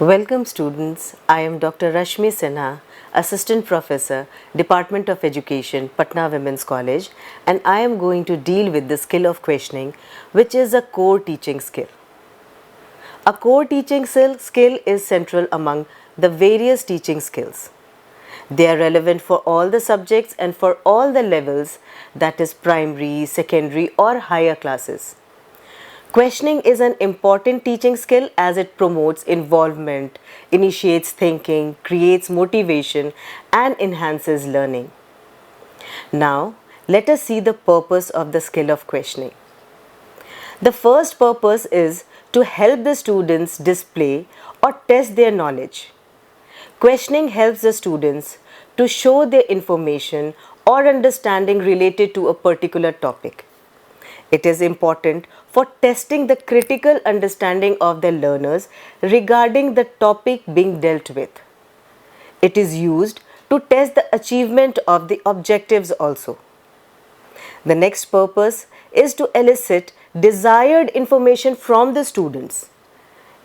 Welcome students, I am Dr. Rashmi Sinha, Assistant Professor, Department of Education, Patna Women's College, and I am going to deal with the skill of questioning, which is a core teaching skill. A core teaching skill is central among the various teaching skills. They are relevant for all the subjects and for all the levels, that is primary, secondary or higher classes. Questioning is an important teaching skill as it promotes involvement, initiates thinking, creates motivation, and enhances learning. Now, let us see the purpose of the skill of questioning. The first purpose is to help the students display or test their knowledge. Questioning helps the students to show their information or understanding related to a particular topic. It is important for testing the critical understanding of the learners regarding the topic being dealt with. It is used to test the achievement of the objectives also. The next purpose is to elicit desired information from the students.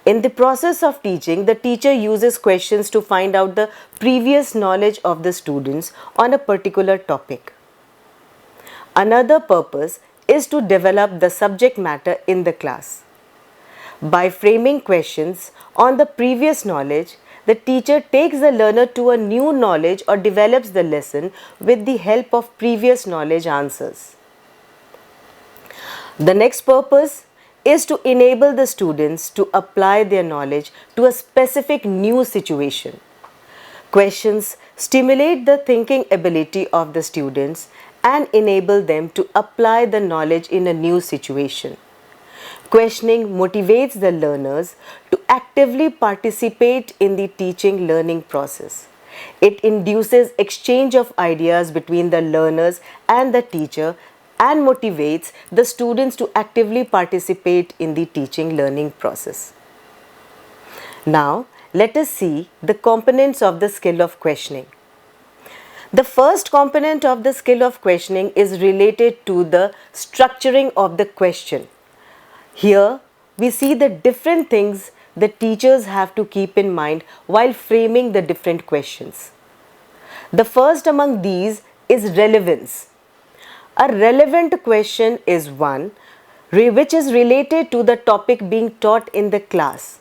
In the process of teaching, the teacher uses questions to find out the previous knowledge of the students on a particular topic. Another purpose is to develop the subject matter in the class. By framing questions on the previous knowledge, the teacher takes the learner to a new knowledge or develops the lesson with the help of previous knowledge answers. The next purpose is to enable the students to apply their knowledge to a specific new situation. Questions stimulate the thinking ability of the students and enable them to apply the knowledge in a new situation. Questioning motivates the learners to actively participate in the teaching learning process. It induces exchange of ideas between the learners and the teacher and motivates the students to actively participate in the teaching learning process. Now, let us see the components of the skill of questioning. The first component of the skill of questioning is related to the structuring of the question. Here, we see the different things the teachers have to keep in mind while framing the different questions. The first among these is relevance. A relevant question is one which is related to the topic being taught in the class.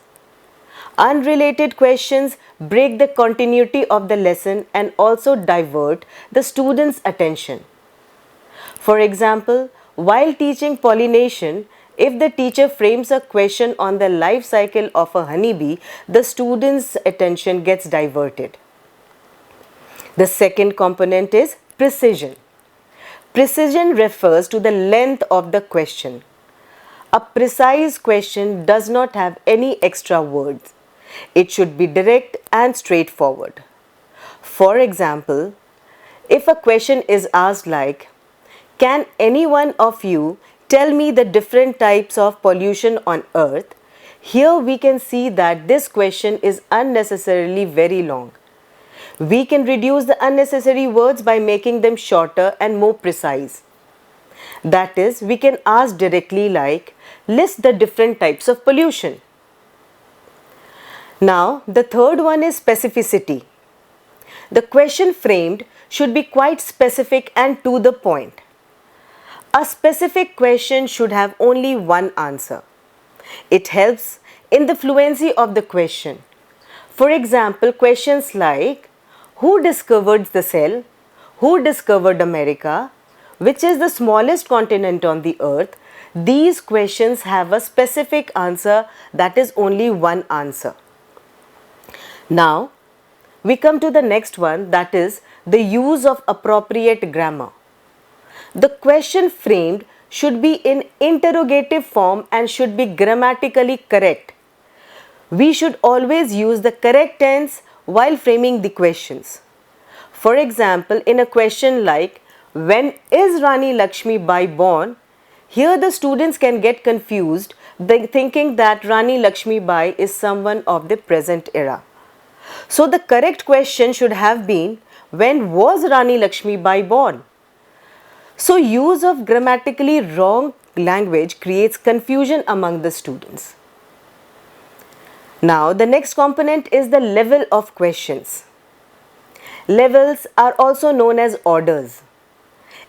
Unrelated questions break the continuity of the lesson and also divert the students' attention. For example, while teaching pollination, if the teacher frames a question on the life cycle of a honeybee, the students' attention gets diverted. The second component is precision. Precision refers to the length of the question. A precise question does not have any extra words. It should be direct and straightforward. For example, if a question is asked like, "Can any one of you tell me the different types of pollution on earth?" Here we can see that this question is unnecessarily very long. We can reduce the unnecessary words by making them shorter and more precise. That is, we can ask directly like, "List the different types of pollution." Now, the third one is specificity. The question framed should be quite specific and to the point. A specific question should have only one answer. It helps in the fluency of the question. For example, questions like, "Who discovered the cell?" "Who discovered America?" "Which is the smallest continent on the earth?" These questions have a specific answer, that is only one answer. Now, we come to the next one, that is the use of appropriate grammar. The question framed should be in interrogative form and should be grammatically correct. We should always use the correct tense while framing the questions. For example, in a question like, "When is Rani Lakshmi Bai born?" Here the students can get confused thinking that Rani Lakshmi Bai is someone of the present era. So the correct question should have been, "When was Rani Lakshmi Bai born?" So use of grammatically wrong language creates confusion among the students. Now, the next component is the level of questions. Levels are also known as orders.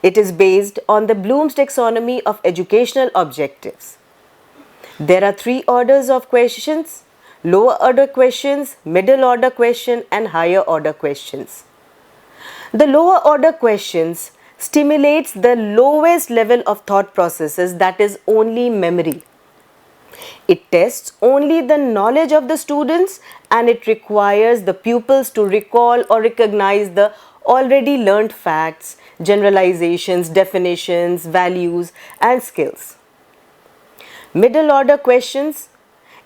It is based on the Bloom's taxonomy of educational objectives. There are three orders of questions: lower order questions, middle order question, and higher order questions. The lower order questions stimulates the lowest level of thought processes, that is only memory. It tests only the knowledge of the students, and it requires the pupils to recall or recognize the already learned facts, generalizations, definitions, values, and skills. Middle order questions,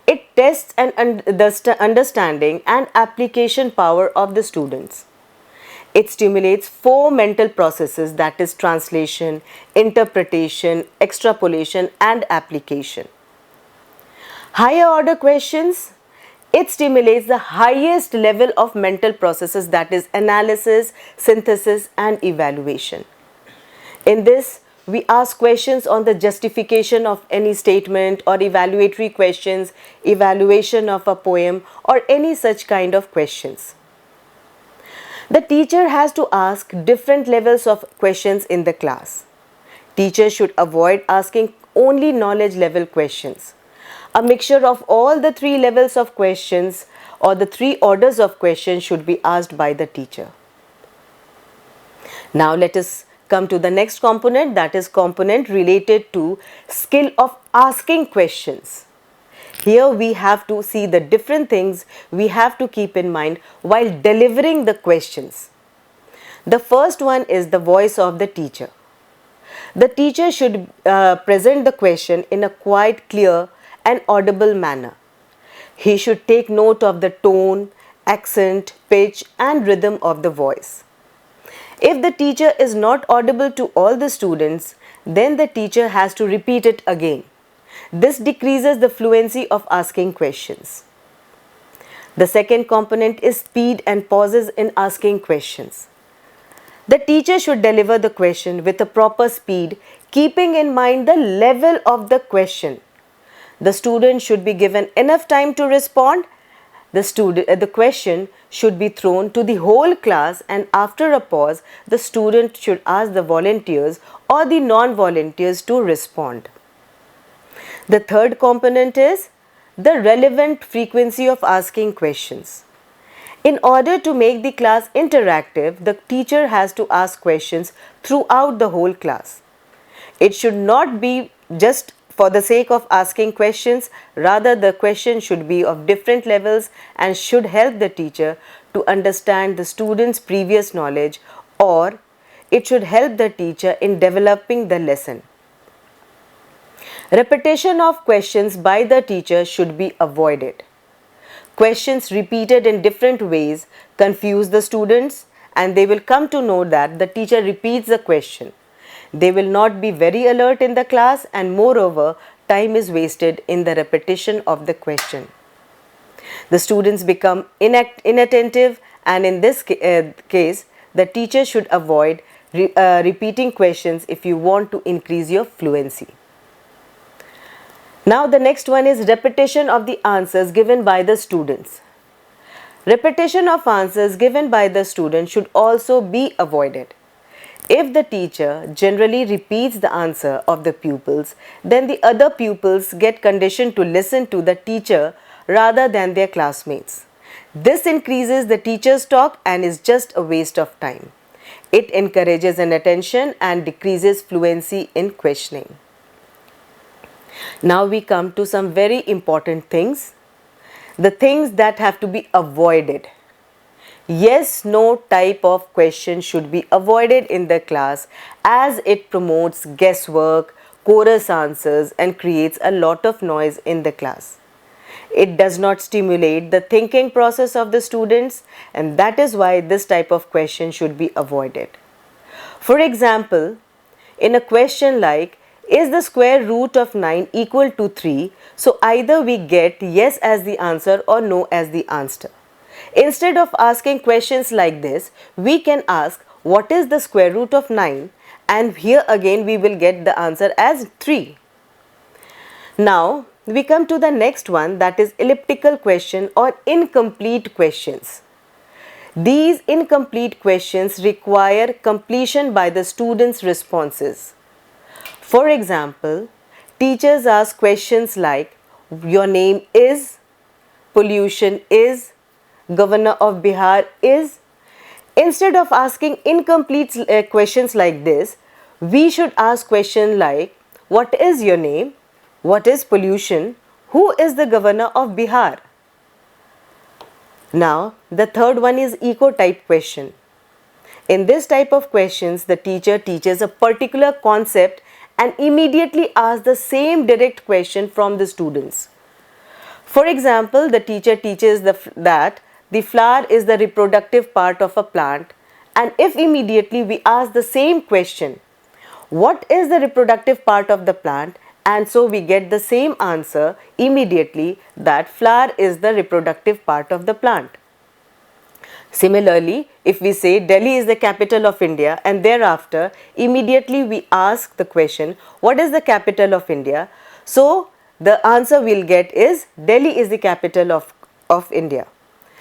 it tests the understanding and application power of the students. It stimulates four mental processes, that is translation, interpretation, extrapolation, and application. Higher order questions, it stimulates the highest level of mental processes, that is analysis, synthesis, and evaluation. In this, we ask questions on the justification of any statement or evaluatory questions, evaluation of a poem, or any such kind of questions. The teacher has to ask different levels of questions in the class. Teachers should avoid asking only knowledge level questions. A mixture of all the three levels of questions or the three orders of questions should be asked by the teacher. Now let us come to the next component, that is component related to skill of asking questions. Here we have to see the different things we have to keep in mind while delivering the questions. The first one is the voice of the teacher. The teacher should present the question in a quite clear and audible manner. He should take note of the tone, accent, pitch, and rhythm of the voice. If the teacher is not audible to all the students, then the teacher has to repeat it again. This decreases the fluency of asking questions. The second component is speed and pauses in asking questions. The teacher should deliver the question with a proper speed, keeping in mind the level of the question. The student should be given enough time to respond. The question should be thrown to the whole class, and after a pause, the student should ask the volunteers or the non-volunteers to respond. The third component is the relevant frequency of asking questions. In order to make the class interactive, the teacher has to ask questions throughout the whole class. It should not be just for the sake of asking questions, rather the question should be of different levels and should help the teacher to understand the student's previous knowledge, or it should help the teacher in developing the lesson. Repetition of questions by the teacher should be avoided. Questions repeated in different ways confuse the students, and they will come to know that the teacher repeats the question. They will not be very alert in the class, and moreover, time is wasted in the repetition of the question. The students become inattentive, and in this case, the teacher should avoid repeating questions if you want to increase your fluency. Now the next one is repetition of the answers given by the students. Repetition of answers given by the student should also be avoided. If the teacher generally repeats the answer of the pupils, then the other pupils get conditioned to listen to the teacher rather than their classmates. This increases the teacher's talk and is just a waste of time. It encourages inattention and decreases fluency in questioning. Now we come to some very important things. The things that have to be avoided. Yes, no type of question should be avoided in the class, as it promotes guesswork, chorus answers, and creates a lot of noise in the class. It does not stimulate the thinking process of the students, and that is why this type of question should be avoided. For example, in a question like, is the square root of 9 equal to 3? So either we get yes as the answer or no as the answer. Instead of asking questions like this, we can ask what is the square root of 9, and here again we will get the answer as 3. Now we come to the next one, that is elliptical question or incomplete questions. These incomplete questions require completion by the students' responses. For example, teachers ask questions like your name is, pollution is, Governor of Bihar is. Instead of asking incomplete questions like this, we should ask questions like what is your name, what is pollution, who is the Governor of Bihar. Now, the third one is echo type question. In this type of questions, the teacher teaches a particular concept and immediately asks the same direct question from the students. For example, the teacher teaches that the flower is the reproductive part of a plant, and if immediately we ask the same question, what is the reproductive part of the plant, and so we get the same answer immediately, that flower is the reproductive part of the plant. Similarly, if we say Delhi is the capital of India and thereafter immediately we ask the question, what is the capital of India? So the answer we'll get is Delhi is the capital of India.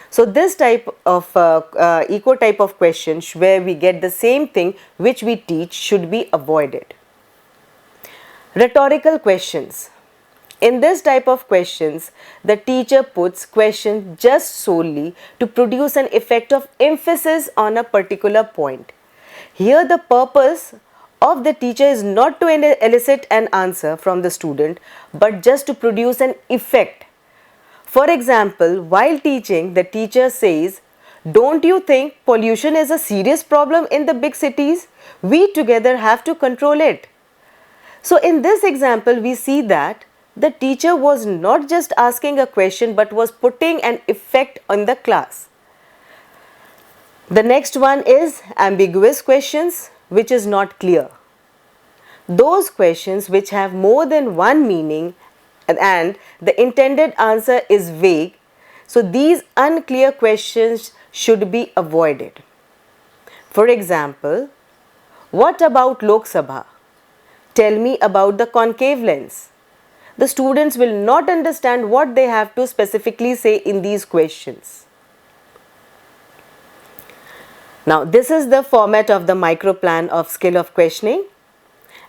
So this type of echo type of questions where we get the same thing which we teach should be avoided. Rhetorical questions. In this type of questions, the teacher puts question just solely to produce an effect of emphasis on a particular point. Here the purpose of the teacher is not to elicit an answer from the student, but just to produce an effect. For example, while teaching, the teacher says, "Don't you think pollution is a serious problem in the big cities? We together have to control it." So in this example, we see that the teacher was not just asking a question but was putting an effect on the class. The next one is ambiguous questions, which is not clear. Those questions which have more than one meaning and the intended answer is vague, so these unclear questions should be avoided. For example, what about Lok Sabha? Tell me about the concave lens. The students will not understand what they have to specifically say in these questions. Now, this is the format of the micro plan of skill of questioning.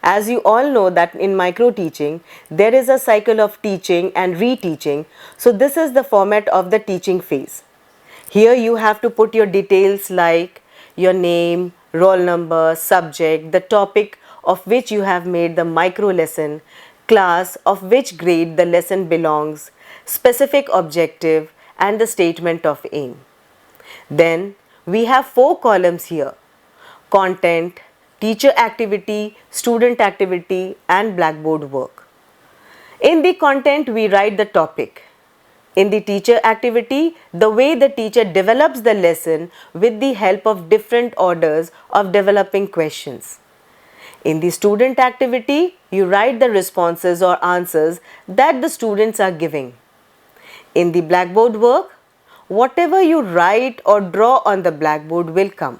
As you all know that in micro teaching, there is a cycle of teaching and reteaching. So this is the format of the teaching phase. Here you have to put your details like your name, roll number, subject, the topic of which you have made the micro lesson, class of which grade the lesson belongs, specific objective, and the statement of aim. Then we have 4 columns here: content, teacher activity, student activity, and blackboard work. In the content, we write the topic. In the teacher activity, the way the teacher develops the lesson with the help of different orders of developing questions. In the student activity, you write the responses or answers that the students are giving. In the blackboard work, whatever you write or draw on the blackboard will come.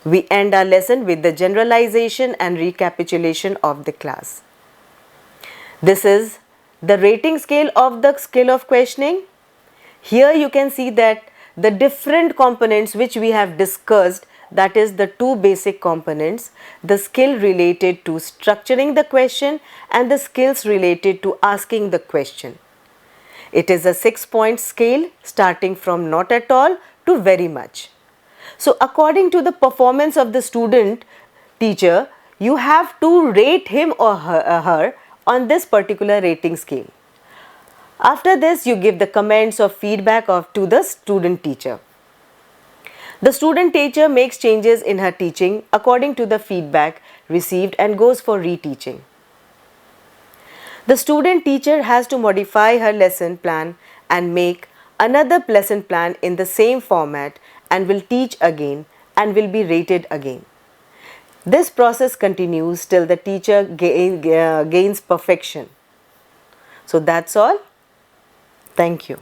We end our lesson with the generalization and recapitulation of the class. This is the rating scale of the skill of questioning. Here you can see that the different components which we have discussed, that is the 2 basic components, the skill related to structuring the question and the skills related to asking the question. It is a 6-point scale starting from not at all to very much. So according to the performance of the student, teacher, you have to rate him or her on this particular rating scale. After this, you give the comments or feedback to the student teacher. The student teacher makes changes in her teaching according to the feedback received and goes for reteaching. The student teacher has to modify her lesson plan and make another lesson plan in the same format and will teach again and will be rated again. This process continues till the teacher gains perfection. So that's all. Thank you.